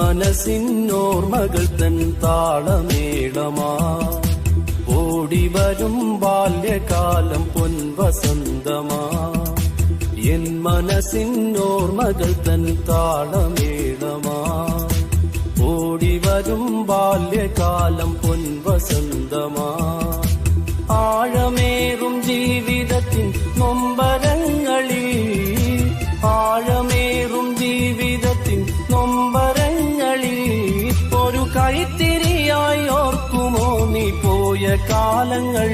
മനസ്സിനോർമ്മകൾ തൻ താളമേളമാ ഓടിവരും ബാല്യകാലം പൊൻവസന്തമാ എൻ മനസ്സിനോർമ്മകൾ തൻ താളമേളമാ ഓടിവരും ബാല്യകാലം പൊൻവസന്തമാ ആഴമേറും ജീവിതത്തിൻ നൊമ്പരങ്ങളിൽ ആഴമേറും ജീവിതത്തിൻ നൊമ്പരങ്ങളിൽ ഒരു കൈത്തിരിയായി ഓർക്കുമോ നീ പോയ കാലങ്ങൾ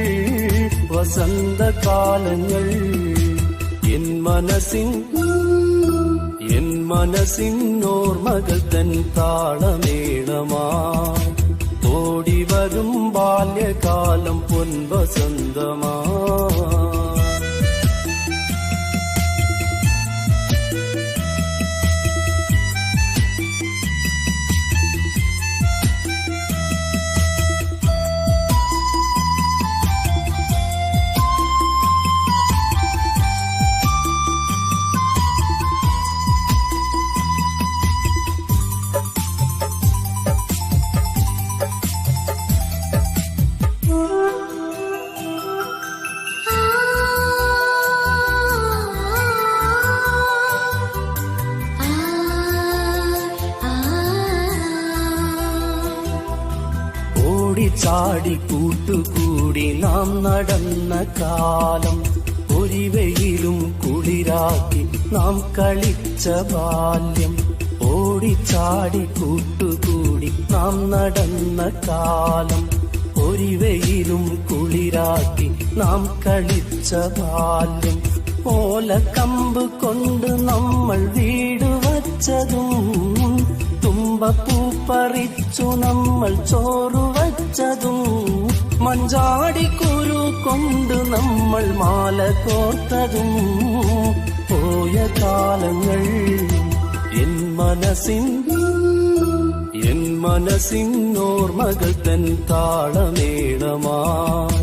വസന്തകാലങ്ങൾ എൻ മനസ്സിനോർമ്മകൾ തൻ താളമേളമാ ഓടിവരും ബാല്യകാലം പൊൻവസന്തമാ ചാടി കൂട്ടുകൂടി നാം നടന്ന കാലം ഒരിവയിലും കുളിരാക്കി നാം കളിച്ച ബാല്യം ഓടിച്ചാടി കൂട്ടുകൂടി നാം നടന്ന കാലം ഒരിവയിലും കുളിരാക്കി നാം കളിച്ച ബാല്യം ഓലക്കമ്പ് കൊണ്ട് നമ്മൾ വീട് വച്ചതും തുമ്പപ്പൂ പറിച്ചു നമ്മൾ ചോറു വച്ചതും മഞ്ചാടിക്കുരു കൊണ്ട് നമ്മൾ മാല കോർത്തതും പോയ കാലങ്ങൾ എൻ മനസ്സിനോർമ്മകൾ തൻ താളമേളമായി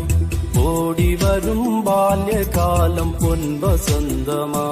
ഓടിവരും ബാല്യകാലം പൊൻവസന്തമാ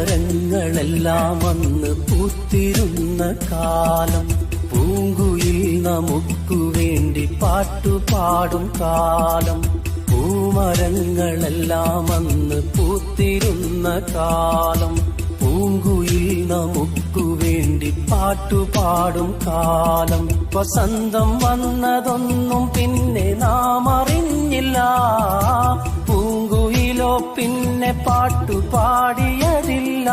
മരങ്ങളെല്ലാം അന്ന് പൂത്തിരുന്ന കാലം പൂങ്കുയിൽ നമുക്കു വേണ്ടി പാട്ടുപാടും കാലം പൂമരങ്ങളെല്ലാം അന്ന് പൂത്തിരുന്ന കാലം പൂങ്കുയിൽ നമുക്കു വേണ്ടി പാട്ടുപാടും കാലം വസന്തം വന്നതൊന്നും പിന്നെ നാം അറിഞ്ഞില്ല പൂങ്കുയിലോ പിന്നെ പാട്ടുപാടിയതില്ല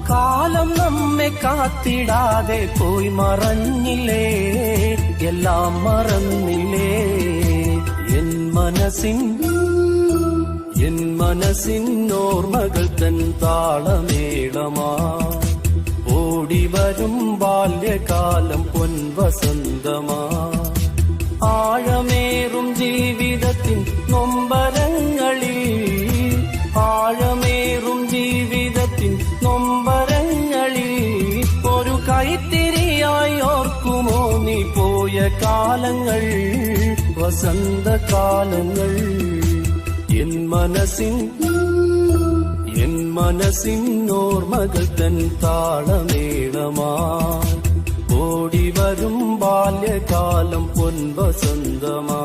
കാലം നമ്മെ കാത്തിടാതെ പോയി മറഞ്ഞില്ലേ എല്ലാം മറന്നില്ലേ എൻ മനസ്സിനോർമ്മകൾ തൻ താളമേളമാ ഓടിവരും ബാല്യകാലം പൊൻവസന്തമാ ആഴമേറും ജീവിതത്തിൻ നൊമ്പരങ്ങളിൽ ആഴമേറും ജീവിതത്തിൻ നൊമ്പരങ്ങളിൽ ഒരു കൈത്തിരിയായി ഓർക്കുമോ നീ പോയ കാലങ്ങൾ വസന്തകാലങ്ങൾ എൻ മനസ്സിനോർമ്മകൾ തൻ താളമേളമായി ഓടിവരും ബാല്യകാലം പൊൻവസന്തമാ